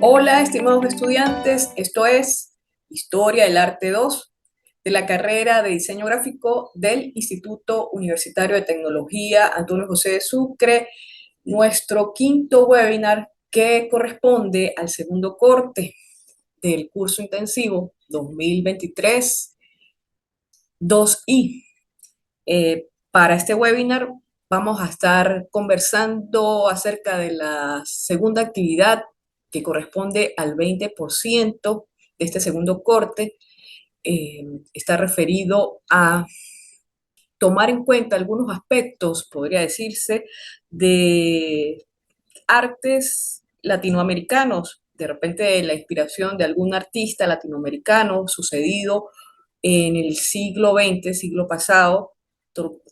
Hola, estimados estudiantes, esto es Historia del Arte 2 de la carrera de Diseño Gráfico del Instituto Universitario de Tecnología Antonio José de Sucre, nuestro quinto webinar que corresponde al segundo corte del curso intensivo 2023-2I. Para este webinar vamos a estar conversando acerca de la segunda actividad que corresponde al 20% de este segundo corte. Está referido a tomar en cuenta algunos aspectos, podría decirse, de artes latinoamericanos, de repente la inspiración de algún artista latinoamericano sucedido en el siglo XX, siglo pasado,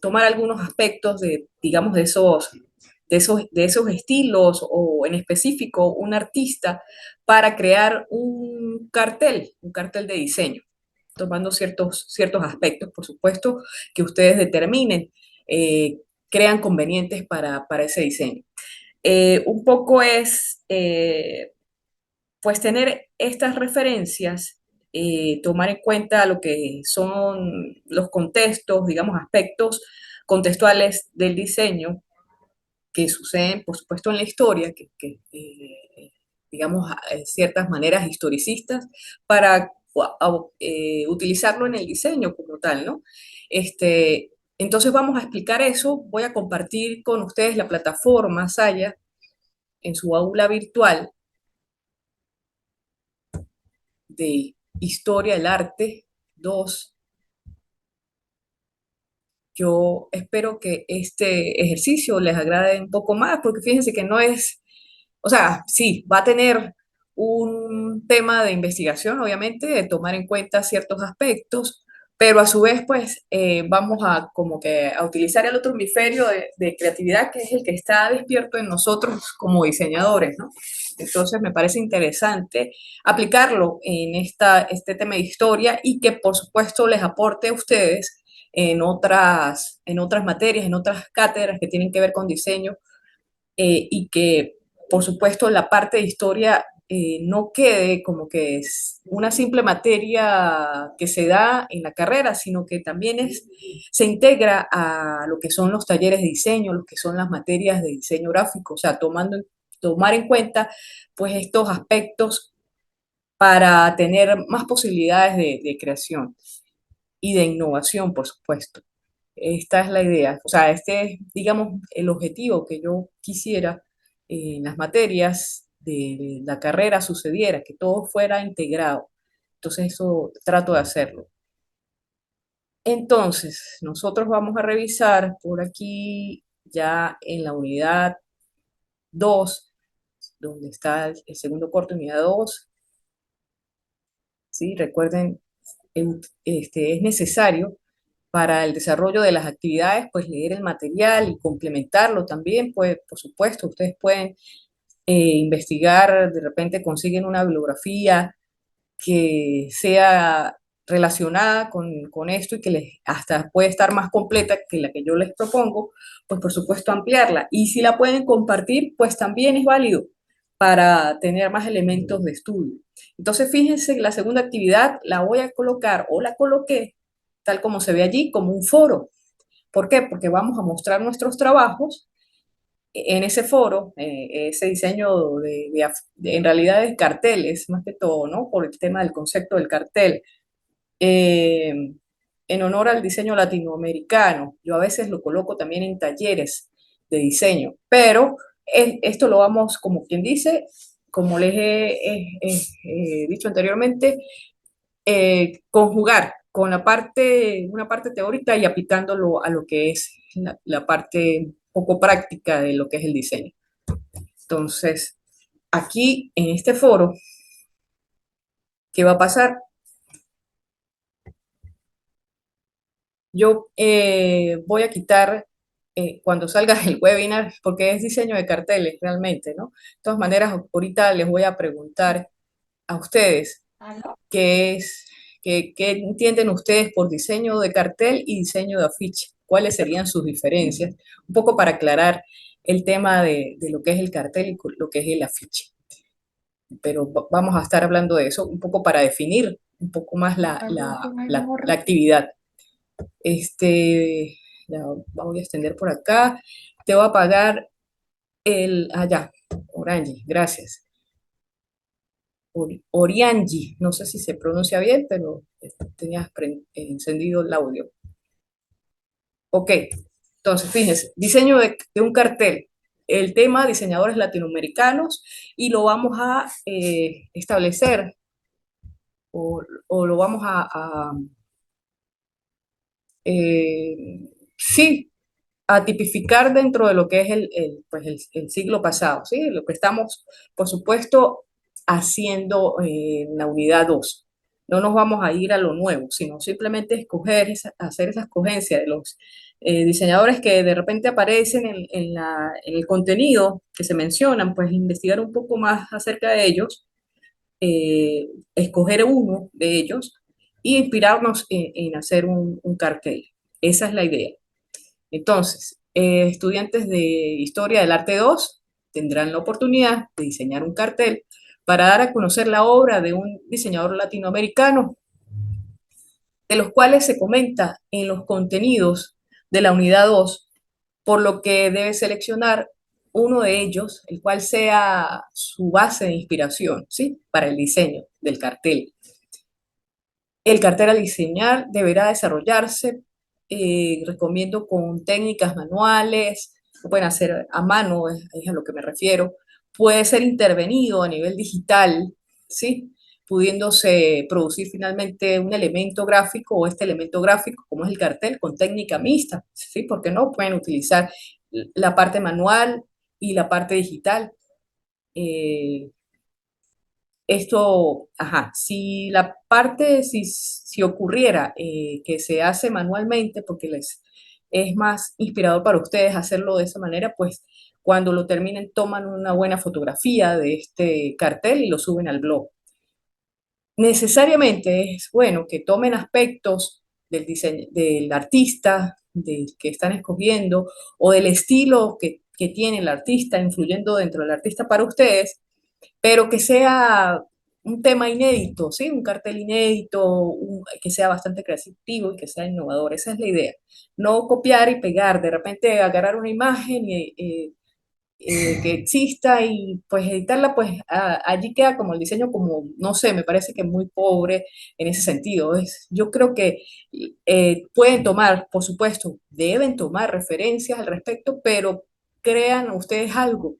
tomar algunos aspectos de, digamos, de esos estilos o en específico un artista para crear un cartel de diseño, tomando ciertos aspectos, por supuesto, que ustedes determinen, crean convenientes para ese diseño. Un poco es, pues, tener estas referencias, tomar en cuenta lo que son los contextos, digamos, aspectos contextuales del diseño que suceden, por supuesto, en la historia, digamos, ciertas maneras historicistas para utilizarlo en el diseño como tal, ¿no? Entonces vamos a explicar eso. Voy a compartir con ustedes la plataforma Saya en su aula virtual de Historia del Arte 2. Yo espero que este ejercicio les agrade un poco más, porque fíjense que no es, o sea, sí, va a tener un tema de investigación, obviamente, de tomar en cuenta ciertos aspectos, pero a su vez, pues, vamos a como que a utilizar el otro hemisferio de creatividad, que es el que está despierto en nosotros como diseñadores, ¿no? Entonces, me parece interesante aplicarlo en este tema de historia y que, por supuesto, les aporte a ustedes en otras materias, en otras cátedras que tienen que ver con diseño, y que, por supuesto, la parte de historia no quede como que es una simple materia que se da en la carrera, sino que también se integra a lo que son los talleres de diseño, lo que son las materias de diseño gráfico, o sea, tomar en cuenta pues estos aspectos para tener más posibilidades de creación y de innovación, por supuesto. Esta es la idea. O sea, este es, digamos, el objetivo que yo quisiera en las materias de la carrera sucediera, que todo fuera integrado. Entonces, eso trato de hacerlo. Entonces, nosotros vamos a revisar por aquí ya en la unidad 2, donde está el segundo corte, unidad 2. ¿Sí? Recuerden, es necesario para el desarrollo de las actividades, pues leer el material y complementarlo también, pues por supuesto, ustedes pueden investigar, de repente consiguen una bibliografía que sea relacionada con esto y que les hasta puede estar más completa que la que yo les propongo, pues por supuesto ampliarla. Y si la pueden compartir, pues también es válido para tener más elementos de estudio. Entonces, fíjense que la segunda actividad la voy a colocar o la coloqué tal como se ve allí, como un foro. ¿Por qué? Porque vamos a mostrar nuestros trabajos en ese foro, ese diseño en realidad de carteles, más que todo, ¿no? Por el tema del concepto del cartel, eh, en honor al diseño latinoamericano. Yo a veces lo coloco también en talleres de diseño, pero esto lo vamos, como quien dice, como les he dicho anteriormente, conjugar con una parte teórica y aplicándolo a lo que es la parte poco práctica de lo que es el diseño. Entonces, aquí en este foro, ¿qué va a pasar? Yo voy a quitar cuando salga el webinar, porque es diseño de carteles realmente, ¿no? De todas maneras, ahorita les voy a preguntar a ustedes qué qué entienden ustedes por diseño de cartel y diseño de afiche. ¿Cuáles serían sus diferencias? Un poco para aclarar el tema de lo que es el cartel y lo que es el afiche. pero vamos a estar hablando de eso un poco para definir un poco más la actividad. Este, la voy a extender por acá. Te voy a pagar allá, Orange, gracias. Oriangi, no sé si se pronuncia bien, pero tenías encendido el audio. Ok, entonces fíjense, diseño de un cartel. El tema, diseñadores latinoamericanos, y lo vamos a establecer o lo vamos sí, a tipificar dentro de lo que es pues el siglo pasado, ¿sí? Lo que estamos, por supuesto, haciendo en la unidad 2. No nos vamos a ir a lo nuevo, sino simplemente escoger, hacer esa escogencia de los diseñadores que de repente aparecen en el contenido que se mencionan, pues investigar un poco más acerca de ellos, escoger uno de ellos y inspirarnos en hacer un cartel. Esa es la idea. Entonces, estudiantes de Historia del Arte 2 tendrán la oportunidad de diseñar un cartel para dar a conocer la obra de un diseñador latinoamericano, de los cuales se comenta en los contenidos de la unidad 2, por lo que debe seleccionar uno de ellos, el cual sea su base de inspiración, ¿sí? Para el diseño del cartel. El cartel a diseñar deberá desarrollarse, recomiendo con técnicas manuales, lo pueden hacer a mano, es a lo que me refiero. Puede ser intervenido a nivel digital, ¿sí? Pudiéndose producir finalmente un elemento gráfico o este elemento gráfico, como es el cartel, con técnica mixta, ¿sí? Porque no pueden utilizar la parte manual y la parte digital. Eh, Esto, ajá, si la parte, si ocurriera que se hace manualmente, porque les es más inspirador para ustedes hacerlo de esa manera, pues cuando lo terminen toman una buena fotografía de este cartel y lo suben al blog. Necesariamente es bueno que tomen aspectos del diseño, del artista, del que están escogiendo, o del estilo que tiene el artista, influyendo dentro del artista para ustedes, pero que sea un tema inédito, ¿sí? Un cartel inédito, que sea bastante creativo y que sea innovador. Esa es la idea. No copiar y pegar, de repente agarrar una imagen que exista y pues editarla, pues allí queda como el diseño como, no sé, me parece que muy pobre en ese sentido. Yo creo que pueden tomar, por supuesto, deben tomar referencias al respecto, pero crean ustedes algo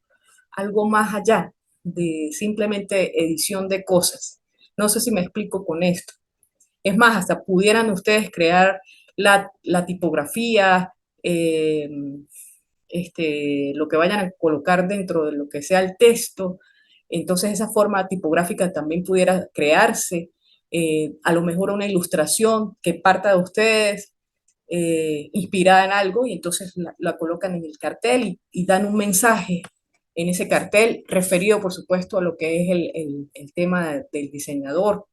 más allá de simplemente edición de cosas. No sé si me explico con esto. Es más, hasta pudieran ustedes crear la tipografía, lo que vayan a colocar dentro de lo que sea el texto. Entonces esa forma tipográfica también pudiera crearse. A lo mejor una ilustración que parta de ustedes, inspirada en algo, y entonces la colocan en el cartel y dan un mensaje en ese cartel, referido por supuesto a lo que es el tema del diseñador,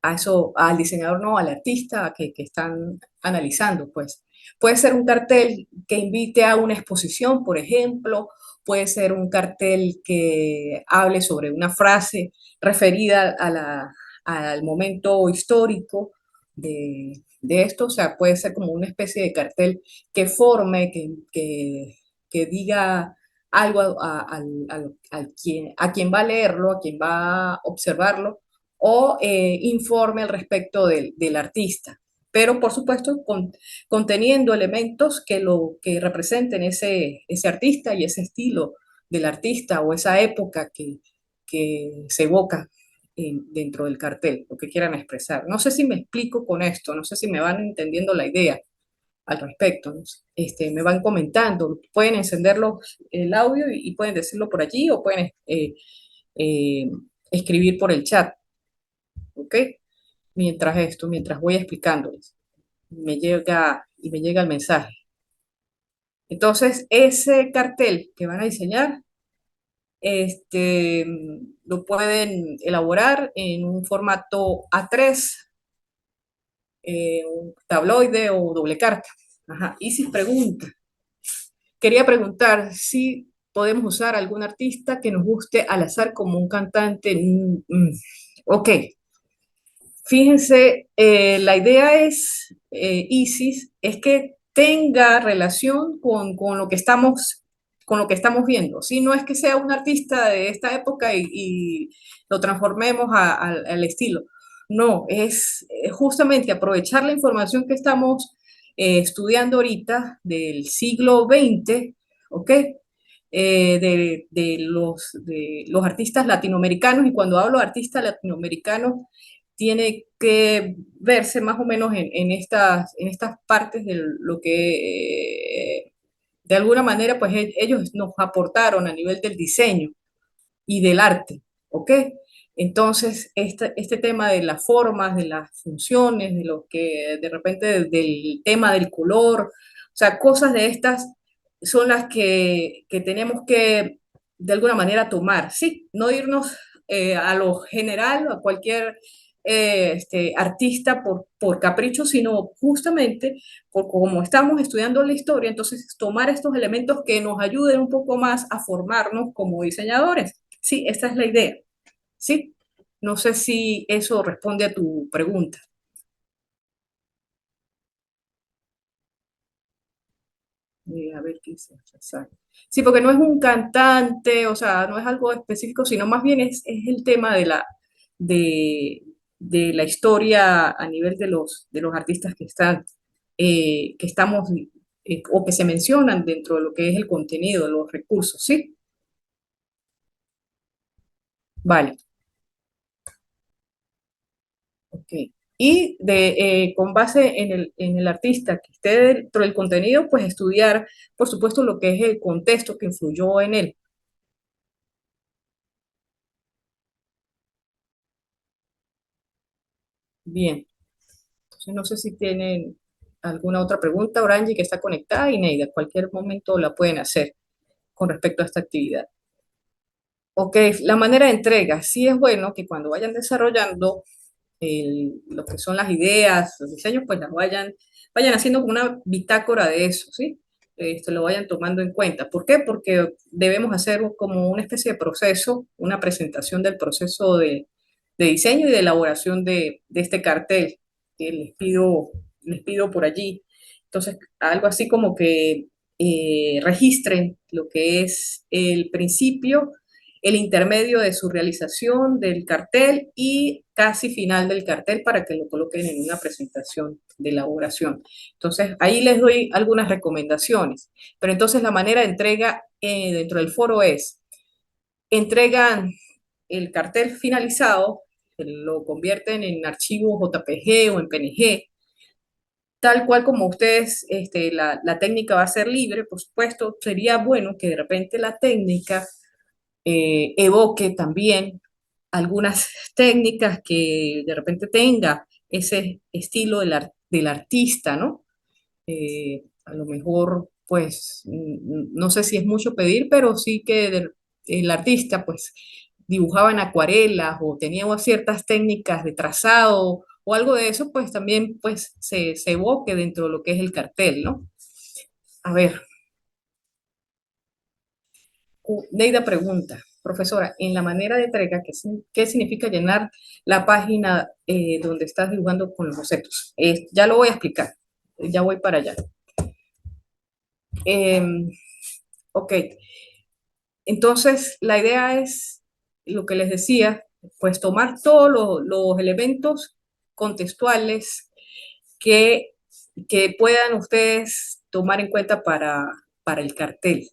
a eso, al diseñador no, al artista que están analizando, pues. Puede ser un cartel que invite a una exposición, por ejemplo, puede ser un cartel que hable sobre una frase referida al momento histórico de esto, o sea, puede ser como una especie de cartel que forme, que diga algo a quien va a leerlo, a quien va a observarlo, o informe al respecto del artista, pero por supuesto conteniendo elementos que representen ese artista y ese estilo del artista o esa época que se evoca dentro del cartel, lo que quieran expresar. No sé si me explico con esto, no sé si me van entendiendo la idea al respecto, ¿no? Me van comentando, pueden encenderlo el audio y pueden decirlo por allí o pueden eh, escribir por el chat. ¿Ok? Mientras voy explicándoles, me llega el mensaje. Entonces, ese cartel que van a diseñar, lo pueden elaborar en un formato A3, un tabloide o doble carta. Ajá. Y si pregunta, quería preguntar si podemos usar algún artista que nos guste al azar como un cantante. Ok, fíjense, la idea es, Isis, es que tenga relación con lo que con lo que estamos viendo. ¿Sí? No es que sea un artista de esta época y lo transformemos al estilo. No, es justamente aprovechar la información que estamos estudiando ahorita del siglo XX, ¿ok? De los artistas latinoamericanos, y cuando hablo de artistas latinoamericanos, tiene que verse más o menos en estas partes de lo que de alguna manera pues ellos nos aportaron a nivel del diseño y del arte, ¿ok? Entonces, este tema de las formas, de las funciones, de lo que de repente del tema del color, o sea, cosas de estas son las que tenemos que de alguna manera tomar, ¿sí? No irnos a lo general, a cualquier artista por capricho, sino justamente por como estamos estudiando la historia, entonces tomar estos elementos que nos ayuden un poco más a formarnos como diseñadores. Sí, esta es la idea. Sí, no sé si eso responde a tu pregunta. A ver qué dice. Sí, porque no es un cantante, o sea, no es algo específico, sino más bien es el tema de, de la historia a nivel de los artistas que están, que estamos, o que se mencionan dentro de lo que es el contenido, los recursos, ¿sí? Vale. Ok. Y con base en el artista que esté dentro del contenido, pues estudiar, por supuesto, lo que es el contexto que influyó en él. Bien. Entonces, no sé si tienen alguna otra pregunta, Orange, que está conectada, y Neida, cualquier momento la pueden hacer con respecto a esta actividad. Ok, la manera de entrega. Sí es bueno que cuando vayan desarrollando lo que son las ideas, los diseños, pues vayan haciendo como una bitácora de eso, ¿sí? Lo vayan tomando en cuenta. ¿Por qué? Porque debemos hacer como una especie de proceso, una presentación del proceso de diseño y de elaboración de este cartel que les pido por allí. Entonces, algo así como que registren lo que es el principio, el intermedio de su realización del cartel y casi final del cartel para que lo coloquen en una presentación de elaboración. Entonces, ahí les doy algunas recomendaciones. Pero entonces la manera de entrega dentro del foro es, entregan el cartel finalizado, lo convierten en archivo JPG o en PNG, tal cual como ustedes, la técnica va a ser libre, por supuesto, sería bueno que de repente la técnica evoque también algunas técnicas que de repente tenga ese estilo del artista, ¿no? A lo mejor, pues, no sé si es mucho pedir, pero sí que el artista, pues, dibujaba en acuarelas o tenía ciertas técnicas de trazado o algo de eso, pues también, pues, se evoque dentro de lo que es el cartel, ¿no? A ver, Neida pregunta, profesora, en la manera de entrega, ¿qué significa llenar la página donde estás dibujando con los bocetos? Ya lo voy a explicar, ya voy para allá. Em, ok, entonces la idea es, lo que les decía, pues tomar todos los elementos contextuales que, que puedan ustedes tomar en cuenta para el cartel.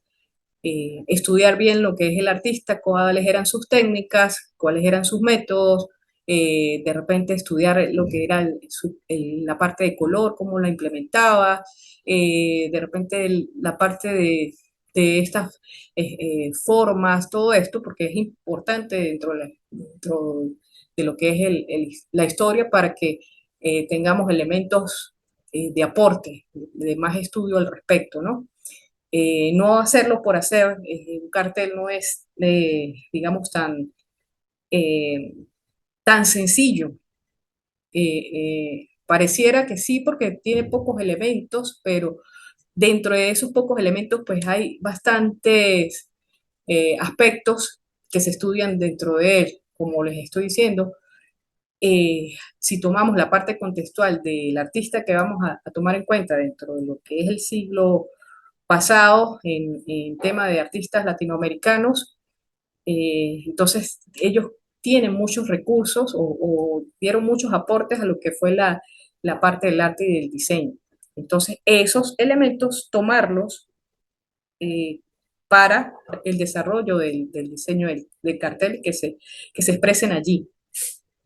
Estudiar bien lo que es el artista, cuáles eran sus técnicas, cuáles eran sus métodos, de repente estudiar lo que era la parte de color, cómo la implementaba, de repente la parte de estas formas, todo esto, porque es importante dentro de lo que es la historia para que tengamos elementos de aporte, de más estudio al respecto, ¿no? No hacerlo por hacer, un cartel no es, digamos, eh, tan sencillo. Pareciera que sí, porque tiene pocos elementos, pero dentro de esos pocos elementos, pues hay bastantes. aspectos que se estudian dentro de él, como les estoy diciendo. Si tomamos la parte contextual del artista que vamos a tomar en cuenta dentro de lo que es el siglo pasado en tema de artistas latinoamericanos, entonces ellos tienen muchos recursos o dieron muchos aportes a lo que fue la parte del arte y del diseño. Entonces esos elementos, tomarlos eh, para el desarrollo del diseño del cartel que se expresen allí.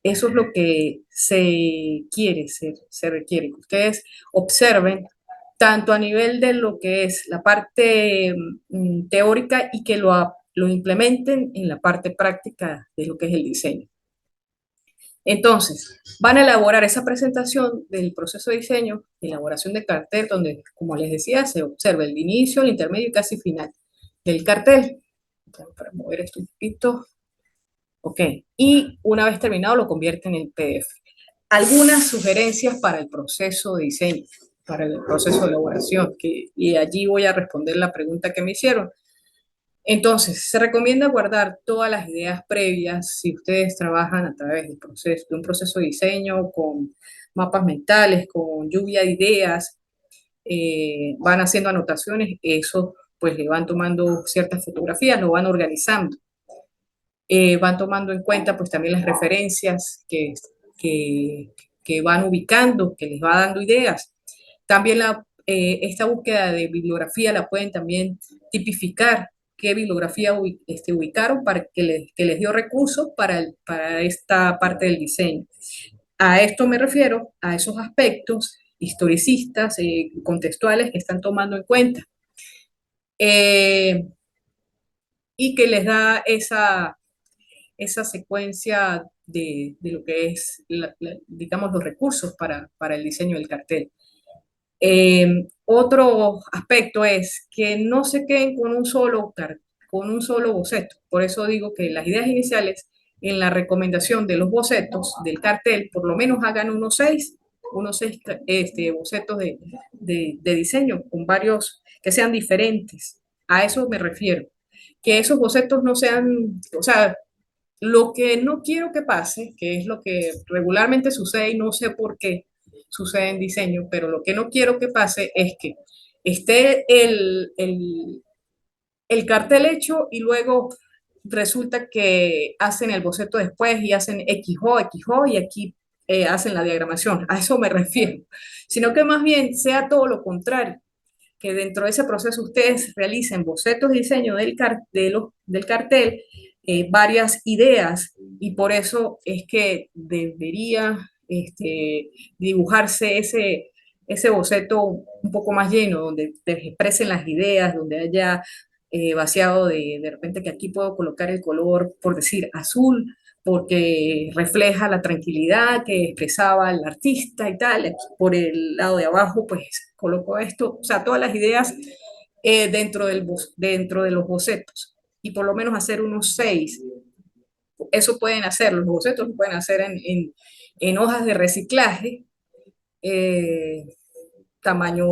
Eso es lo que se quiere, se requiere, que ustedes observen tanto a nivel de lo que es la parte teórica y que lo implementen en la parte práctica de lo que es el diseño. Entonces, van a elaborar esa presentación del proceso de diseño, elaboración de cartel, donde, como les decía, se observa el inicio, el intermedio y casi final del cartel. Para mover esto un poquito. Ok. Y una vez terminado, lo convierten en PDF. Algunas sugerencias para el proceso de diseño, para el proceso de elaboración, y allí voy a responder la pregunta que me hicieron. Entonces, se recomienda guardar todas las ideas previas si ustedes trabajan a través de un proceso de diseño con mapas mentales, con lluvia de ideas, van haciendo anotaciones, eso pues le van tomando ciertas fotografías, lo van organizando, van tomando en cuenta pues también las referencias que, que van ubicando, que les va dando ideas. También esta búsqueda de bibliografía la pueden también tipificar, qué bibliografía ubicaron para que les dio recursos para esta parte del diseño. A esto me refiero, a esos aspectos historicistas, contextuales que están tomando en cuenta. Eh, y que les da esa secuencia de lo que es, digamos, los recursos para el diseño del cartel. Otro aspecto es que no se queden con un solo boceto. Por eso digo que las ideas iniciales en la recomendación de los bocetos del cartel, por lo menos hagan unos seis bocetos de diseño con varios que sean diferentes. A eso me refiero. Que esos bocetos no sean, o sea, lo que no quiero que pase, que es lo que regularmente sucede y no sé por qué sucede en diseño, pero lo que no quiero que pase es que esté el cartel hecho y luego resulta que hacen el boceto después y hacen XO y aquí hacen la diagramación. A eso me refiero. Sino que más bien sea todo lo contrario, que dentro de ese proceso ustedes realicen bocetos de diseño del cartel, varias ideas, y por eso es que debería dibujarse ese boceto un poco más lleno, donde te expresen las ideas, donde haya vaciado de repente que aquí puedo colocar el color, por decir, azul, porque refleja la tranquilidad que expresaba el artista y tal. Aquí por el lado de abajo, pues coloco esto, o sea, todas las ideas dentro de los bocetos. Y por lo menos hacer unos seis. Eso pueden hacer, los bocetos lo pueden hacer en hojas de reciclaje, eh, tamaño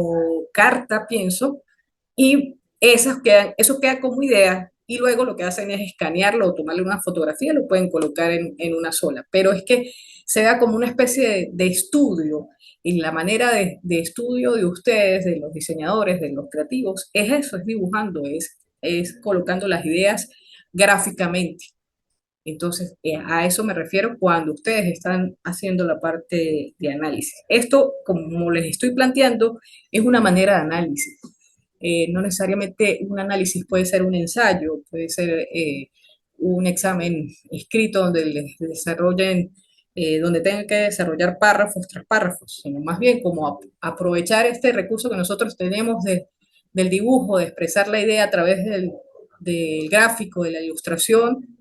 carta, pienso, y eso queda como idea, y luego lo que hacen es escanearlo o tomarle una fotografía, lo pueden colocar en una sola, pero es que se da como una especie de estudio, y la manera de estudio de ustedes, de los diseñadores, de los creativos, es eso, es dibujando, es colocando las ideas gráficamente. Entonces, a eso me refiero cuando ustedes están haciendo la parte de análisis. Esto, como les estoy planteando, es una manera de análisis. No necesariamente un análisis puede ser un ensayo, puede ser un examen escrito donde les desarrollen, donde tengan que desarrollar párrafos tras párrafos, sino más bien como aprovechar este recurso que nosotros tenemos del dibujo, de expresar la idea a través del gráfico, de la ilustración,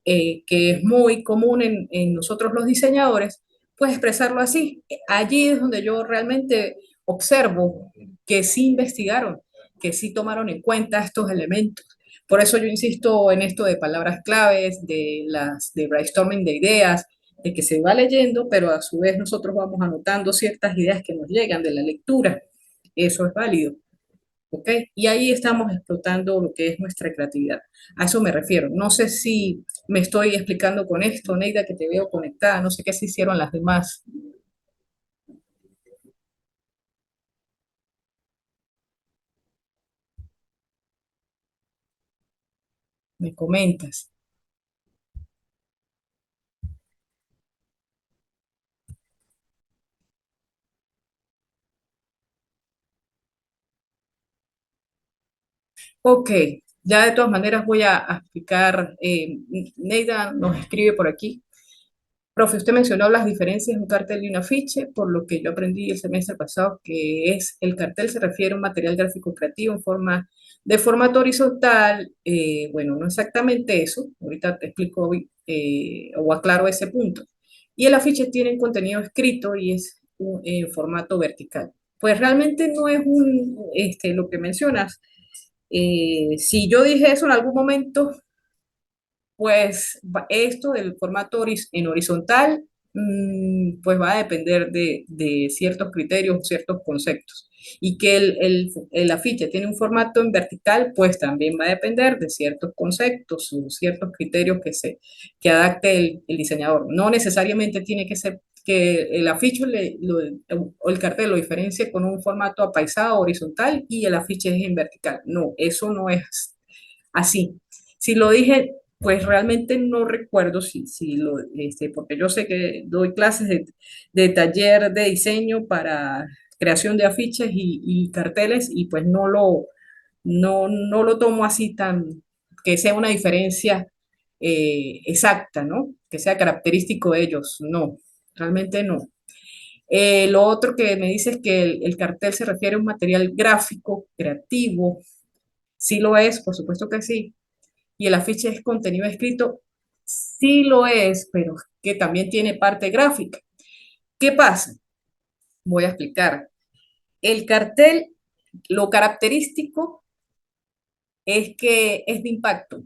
que es muy común en nosotros los diseñadores, pues expresarlo así. Allí es donde yo realmente observo que sí investigaron, que sí tomaron en cuenta estos elementos. Por eso yo insisto en esto de palabras claves, de brainstorming de ideas, de que se va leyendo, pero a su vez nosotros vamos anotando ciertas ideas que nos llegan de la lectura. Eso es válido. ¿ok? Y ahí estamos explotando lo que es nuestra creatividad. A eso me refiero. No sé si me estoy explicando con esto, Neida, que te veo conectada, no sé qué se hicieron las demás, me comentas. Ok, ya de todas maneras voy a explicar, Neida nos escribe por aquí. Profe, usted mencionó las diferencias de un cartel y un afiche, por lo que yo aprendí el semestre pasado que es el cartel se refiere a un material gráfico creativo en forma de formato horizontal. Bueno, no exactamente eso, ahorita te explico o aclaro ese punto. Y el afiche tiene un contenido escrito y es en formato vertical. Pues realmente no es lo que mencionas. Si yo dije eso en algún momento, pues esto del formato en horizontal, pues va a depender de ciertos criterios, ciertos conceptos. Y que el afiche tiene un formato en vertical, pues también va a depender de ciertos conceptos o ciertos criterios que adapte el diseñador. No necesariamente tiene que ser que el afiche o el cartel lo diferencie con un formato apaisado horizontal y el afiche es en vertical. No, eso no es así. Si lo dije, pues realmente no recuerdo porque yo sé que doy clases de taller de diseño para creación de afiches y carteles y pues no lo tomo así tan, que sea una diferencia exacta, ¿no? Que sea característico de ellos. No, realmente no. Lo otro que me dice es que el cartel se refiere a un material gráfico, creativo. Sí lo es, por supuesto que sí, y el afiche es contenido escrito, sí lo es, pero que también tiene parte gráfica. ¿Qué pasa? Voy a explicar. El cartel, lo característico es que es de impacto,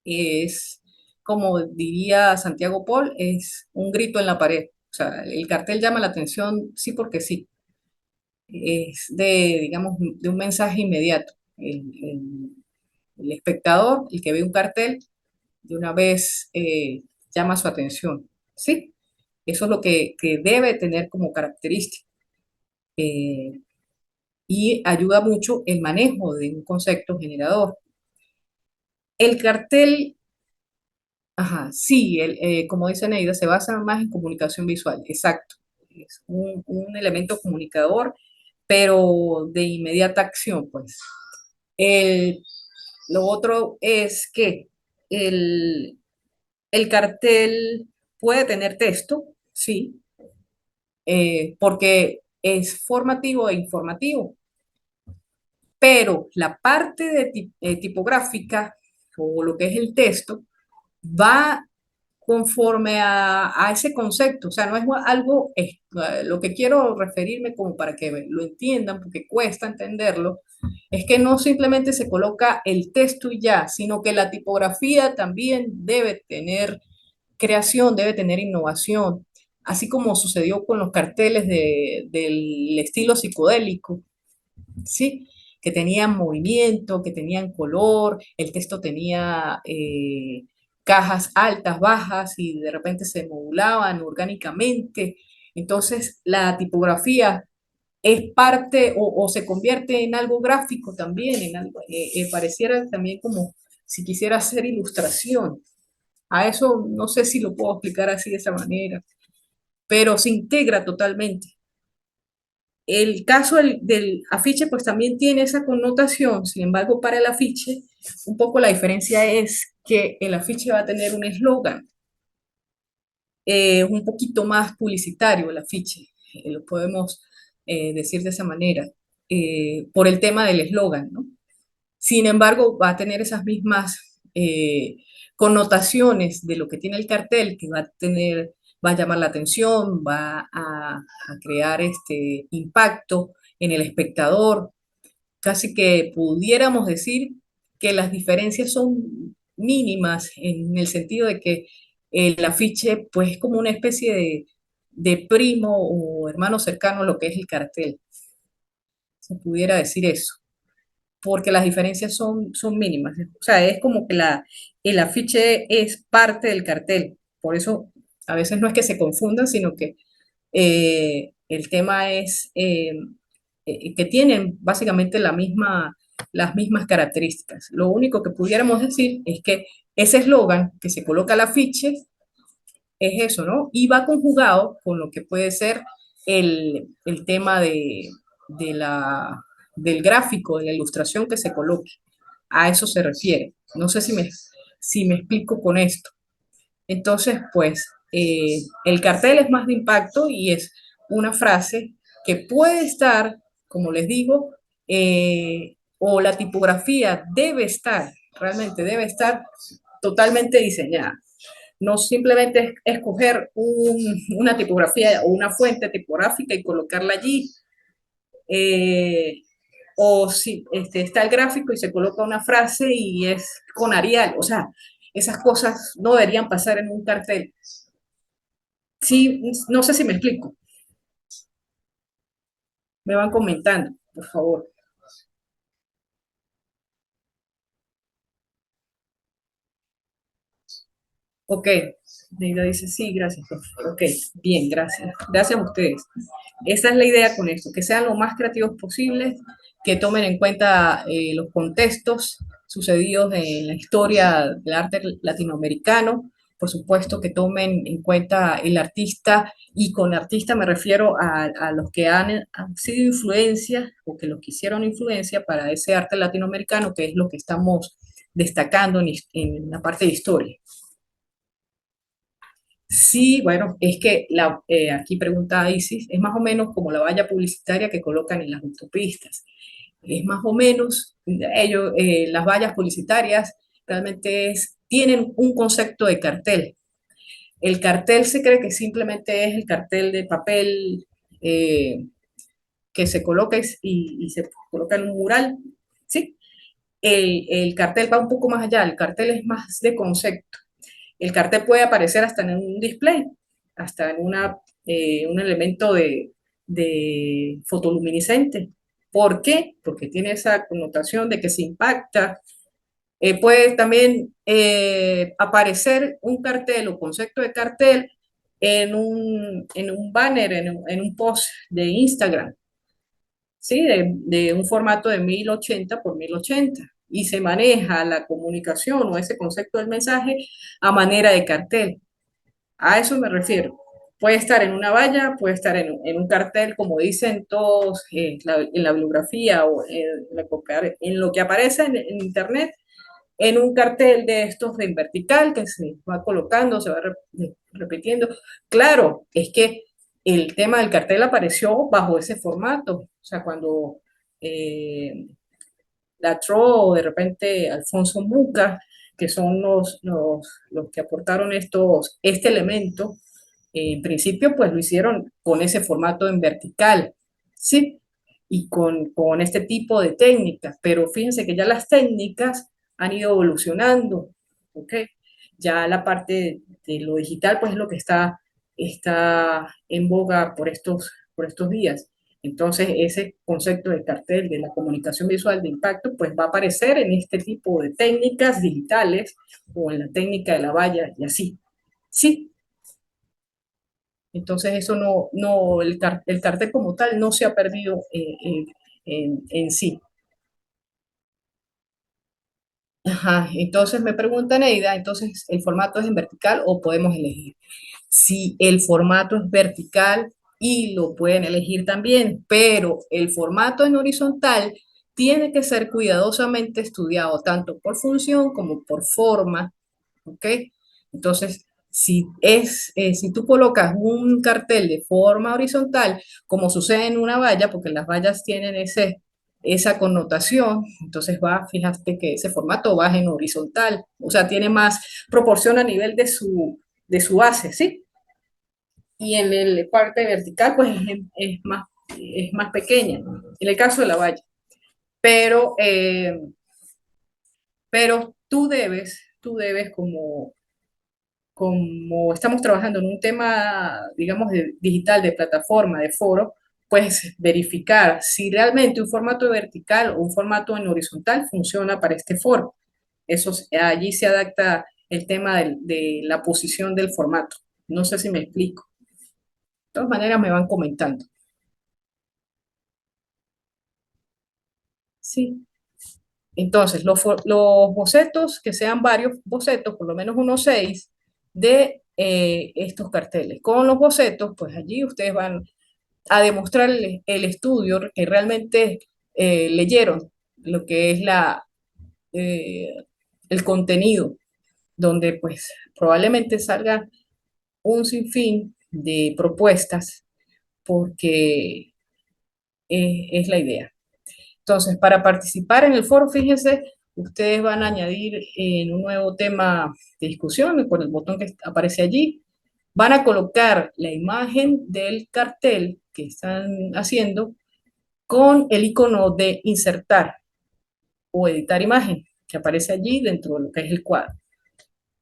es, como diría Santiago Paul, es un grito en la pared. O sea, el cartel llama la atención, sí porque sí. Es digamos, de un mensaje inmediato. El espectador, el que ve un cartel, de una vez llama su atención, ¿sí? Eso es lo que debe tener como característica. eh, y ayuda mucho el manejo de un concepto generador. El cartel, ajá, sí, como dice Neida, se basa más en comunicación visual, exacto. Es un elemento comunicador, pero de inmediata acción, pues. El- lo otro es que el, el cartel puede tener texto, sí, porque es formativo e informativo, pero la parte tipográfica o lo que es el texto va conforme a ese concepto, o sea, no es algo, lo que quiero referirme como para que lo entiendan, porque cuesta entenderlo, es que no simplemente se coloca el texto y ya, sino que la tipografía también debe tener creación, debe tener innovación, así como sucedió con los carteles del estilo psicodélico, ¿sí? Que tenían movimiento, que tenían color, el texto tenía cajas altas, bajas y de repente se modulaban orgánicamente. Entonces, la tipografía es parte o se convierte en algo gráfico también, en algo, pareciera también como si quisiera hacer ilustración. A eso no sé si lo puedo explicar así de esa manera, pero se integra totalmente. El caso del afiche pues también tiene esa connotación, sin embargo para el afiche un poco la diferencia es que el afiche va a tener un eslogan, un poquito más publicitario el afiche, lo podemos decir de esa manera, por el tema del eslogan, ¿no? Sin embargo, va a tener esas mismas connotaciones de lo que tiene el cartel, que va a tener, va a llamar la atención, va a crear este impacto en el espectador. Casi que pudiéramos decir que las diferencias son mínimas en el sentido de que el afiche, pues, es como una especie de primo o hermano cercano a lo que es el cartel. Se pudiera decir eso. porque las diferencias son mínimas. O sea, es como que el afiche es parte del cartel. Por eso a veces no es que se confundan, sino que el tema es que tienen básicamente las mismas características. Lo único que pudiéramos decir es que ese eslogan que se coloca al afiche es eso, ¿no? Y va conjugado con lo que puede ser el tema de del gráfico, de la ilustración que se coloque. A eso se refiere. No sé si me explico con esto. Entonces, pues, el cartel es más de impacto y es una frase que puede estar, como les digo, o la tipografía debe estar, realmente debe estar totalmente diseñada. No simplemente es escoger una tipografía o una fuente tipográfica y colocarla allí, eh, o si está el gráfico y se coloca una frase y es con Arial. O sea, esas cosas no deberían pasar en un cartel. Sí, no sé si me explico. Me van comentando, por favor. Ok. Neida dice, sí, gracias, profe. Ok, bien, gracias. Gracias a ustedes. Esa es la idea con esto, que sean lo más creativos posibles, que tomen en cuenta los contextos sucedidos en la historia del arte latinoamericano, por supuesto que tomen en cuenta el artista, y con artista me refiero a los que han sido influencia o que los que hicieron influencia para ese arte latinoamericano, que es lo que estamos destacando en la parte de historia. Sí, bueno, es que aquí pregunta Isis, es más o menos como la valla publicitaria que colocan en las autopistas. Es más o menos, las vallas publicitarias realmente tienen un concepto de cartel. El cartel se cree que simplemente es el cartel de papel eh, que se coloca y se coloca en un mural, ¿sí? El cartel va un poco más allá, el cartel es más de concepto. El cartel puede aparecer hasta en un display, hasta en un elemento de fotoluminiscente. ¿Por qué? Porque tiene esa connotación de que se impacta. Puede también aparecer un cartel o concepto de cartel en un banner, en un post de Instagram, ¿sí? De un formato de 1080 por 1080. Y se maneja la comunicación o ese concepto del mensaje a manera de cartel. A eso me refiero. Puede estar en una valla, puede estar en un cartel, como dicen todos en la bibliografía o en lo que aparece en Internet, en un cartel de estos en vertical que se va colocando, se va repitiendo. Claro, es que el tema del cartel apareció bajo ese formato. O sea, cuando eh, Latro o de repente Alfonso Muca, que son los que aportaron este elemento, en principio pues lo hicieron con ese formato en vertical, ¿sí? Y con este tipo de técnicas, pero fíjense que ya las técnicas han ido evolucionando, ¿ok? Ya la parte de lo digital pues es lo que está en boga por estos días. Entonces, ese concepto de cartel, de la comunicación visual de impacto, pues va a aparecer en este tipo de técnicas digitales o en la técnica de la valla y así. Sí, entonces eso el cartel como tal no se ha perdido en sí. Ajá, entonces me pregunta Neida, entonces ¿el formato es en vertical o podemos elegir? Si el formato es vertical y lo pueden elegir también, pero el formato en horizontal tiene que ser cuidadosamente estudiado tanto por función como por forma, ¿ok? Entonces, si tú colocas un cartel de forma horizontal, como sucede en una valla, porque las vallas tienen esa connotación, entonces fíjate que ese formato va en horizontal, o sea, tiene más proporción a nivel de su base, ¿sí? Y en el parte vertical, pues es más pequeña, en el caso de la valla. Pero, pero tú debes como estamos trabajando en un tema, digamos, digital, de plataforma, de foro, pues verificar si realmente un formato vertical o un formato en horizontal funciona para este foro. Allí se adapta el tema de la posición del formato. No sé si me explico. De todas maneras me van comentando. Sí. Entonces, los bocetos, que sean varios bocetos, por lo menos unos 6, de estos carteles. Con los bocetos, pues allí ustedes van a demostrar el estudio que realmente leyeron lo que es eh, el contenido, donde pues probablemente salga un sinfín de propuestas porque es la idea. Entonces, para participar en el foro, fíjense, ustedes van a añadir en un nuevo tema de discusión, por el botón que aparece allí, van a colocar la imagen del cartel que están haciendo con el icono de insertar o editar imagen que aparece allí dentro de lo que es el cuadro.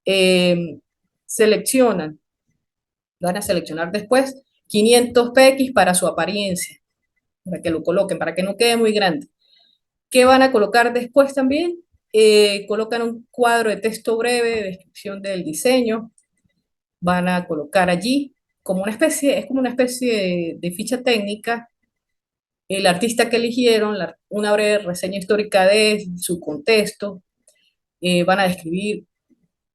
Eh, seleccionan, van a seleccionar después 500 px para su apariencia, para que lo coloquen, para que no quede muy grande. ¿Qué van a colocar después también? Colocan un cuadro de texto breve, descripción del diseño, van a colocar allí como una especie, es como una especie de ficha técnica, el artista que eligieron, una breve reseña histórica de su contexto, van a describir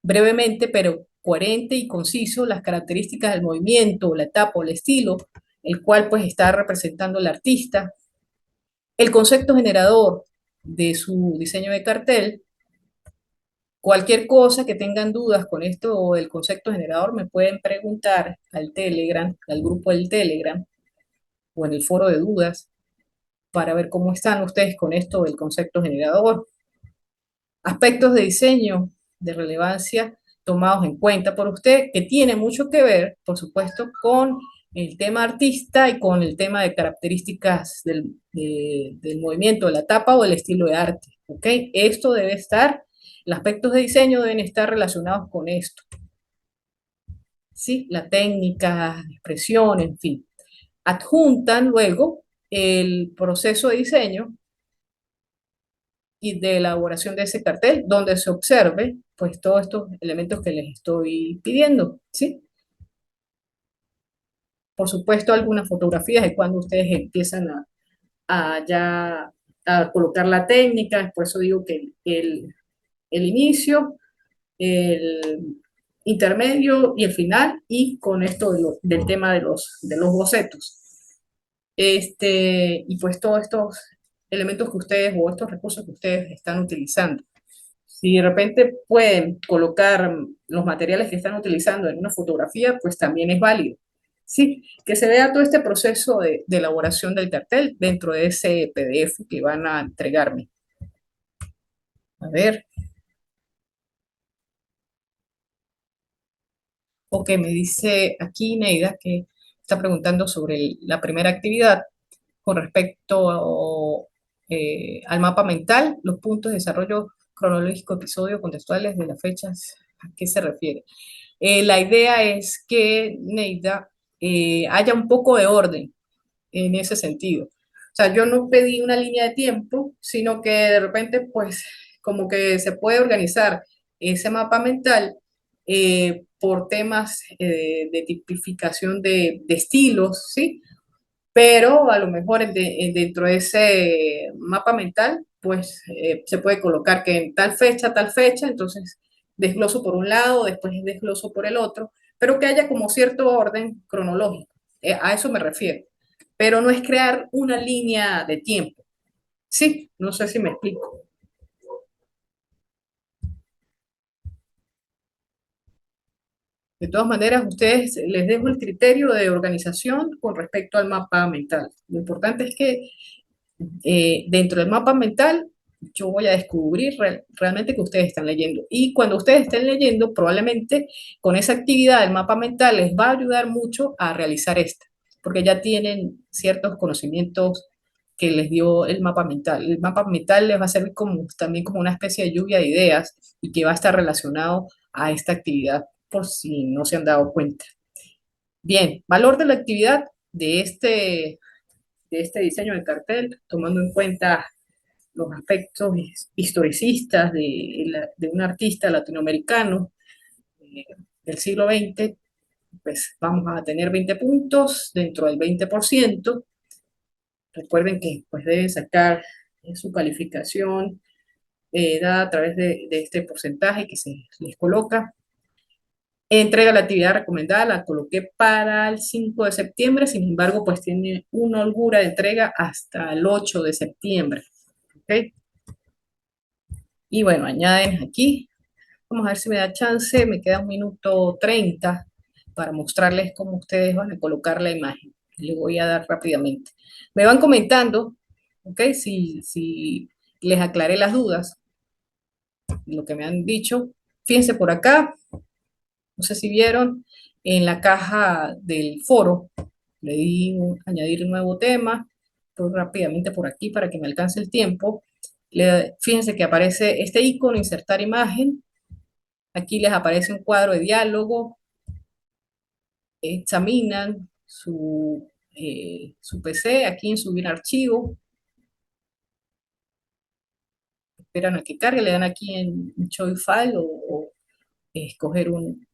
brevemente, pero coherente y conciso, las características del movimiento, la etapa o el estilo, el cual pues está representando el artista, el concepto generador de su diseño de cartel. Cualquier cosa que tengan dudas con esto o del concepto generador me pueden preguntar al Telegram, al grupo del Telegram o en el foro de dudas para ver cómo están ustedes con esto del concepto generador. Aspectos de diseño de relevancia tomados en cuenta por usted, que tiene mucho que ver, por supuesto, con el tema artista y con el tema de características del movimiento, de la tapa o el estilo de arte. ¿Ok? Esto debe estar, los aspectos de diseño deben estar relacionados con esto. ¿Sí? La técnica, la expresión, en fin. Adjuntan luego el proceso de diseño y de elaboración de ese cartel, donde se observe pues todos estos elementos que les estoy pidiendo, ¿sí? Por supuesto, algunas fotografías de cuando ustedes empiezan a ya a colocar la técnica, por eso digo que el inicio, el intermedio y el final, y con esto del tema de los bocetos. Y pues todos estos elementos que ustedes o estos recursos que ustedes están utilizando. Si de repente pueden colocar los materiales que están utilizando en una fotografía, pues también es válido. Sí, que se vea todo este proceso de elaboración del cartel dentro de ese PDF que van a entregarme. A ver, ok, me dice aquí Neida que está preguntando sobre la primera actividad con respecto al mapa mental, los puntos de desarrollo cronológico, episodio, contextuales de las fechas, ¿a qué se refiere? La idea es que, Neida, haya un poco de orden en ese sentido. O sea, yo no pedí una línea de tiempo, sino que de repente, pues, como que se puede organizar ese mapa mental por temas de tipificación de estilos, ¿sí? Pero a lo mejor dentro de ese mapa mental, pues se puede colocar que en tal fecha, entonces desgloso por un lado, después desgloso por el otro, pero que haya como cierto orden cronológico. A eso me refiero. Pero no es crear una línea de tiempo. Sí, no sé si me explico. De todas maneras, ustedes les dejo el criterio de organización con respecto al mapa mental. Lo importante es que dentro del mapa mental, yo voy a descubrir realmente que ustedes están leyendo. Y cuando ustedes estén leyendo, probablemente con esa actividad del mapa mental les va a ayudar mucho a realizar esta, porque ya tienen ciertos conocimientos que les dio el mapa mental. El mapa mental les va a servir como, también como una especie de lluvia de ideas y que va a estar relacionado a esta actividad, por si no se han dado cuenta. Bien, valor de la actividad de este de este diseño del cartel, tomando en cuenta los aspectos historicistas de un artista latinoamericano eh, del siglo XX, pues vamos a tener 20 puntos dentro del 20%. Recuerden que pues deben sacar su calificación dada a través de este porcentaje que se les coloca. Entrega la actividad recomendada, la coloqué para el 5 de septiembre, sin embargo, pues tiene una holgura de entrega hasta el 8 de septiembre. ¿Ok? Y bueno, añaden aquí. Vamos a ver si me da chance, me queda 1 minuto 30 para mostrarles cómo ustedes van a colocar la imagen. Le voy a dar rápidamente. Me van comentando, ¿ok? Si les aclaré las dudas, lo que me han dicho. Fíjense por acá, no sé si vieron, en la caja del foro, le di añadir un nuevo tema, voy rápidamente por aquí para que me alcance el tiempo. Fíjense que aparece este icono, insertar imagen. Aquí les aparece un cuadro de diálogo, examinan su PC, aquí en subir archivo, esperan a que cargue, le dan aquí en Show File o escoger un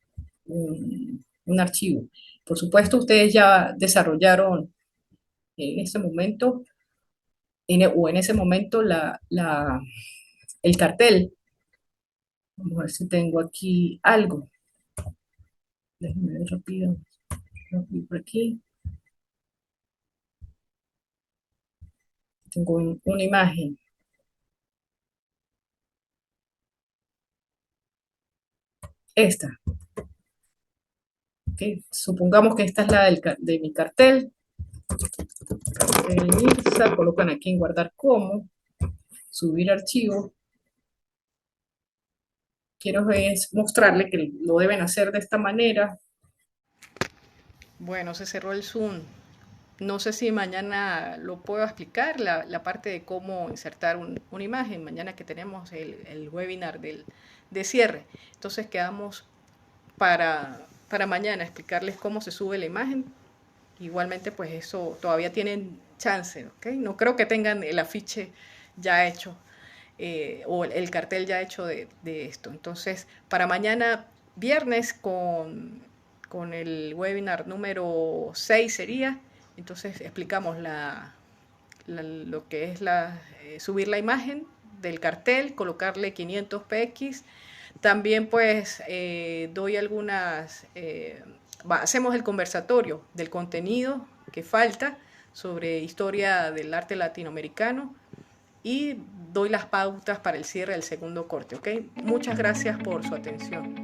archivo. Por supuesto, ustedes ya desarrollaron en ese momento, o en ese momento, el cartel. Vamos a ver si tengo aquí algo. Déjenme ver rápido. Por aquí. Tengo una imagen. Esta. ¿Ok? Supongamos que esta es la de mi cartel. Cartel IRSA. Colocan aquí en guardar como. Subir archivo. Quiero es mostrarle que lo deben hacer de esta manera. Bueno, se cerró el Zoom. No sé si mañana lo puedo explicar, la parte de cómo insertar una imagen, mañana que tenemos el webinar de cierre. Entonces quedamos para mañana explicarles cómo se sube la imagen. Igualmente, pues eso todavía tienen chance, ¿ok? No creo que tengan el afiche ya hecho o el cartel ya hecho de esto. Entonces, para mañana viernes con el webinar número 6 sería, entonces explicamos lo que es subir la imagen del cartel, colocarle 500 px. También pues doy algunas, hacemos el conversatorio del contenido que falta sobre historia del arte latinoamericano y doy las pautas para el cierre del segundo corte, ¿ok? Muchas gracias por su atención.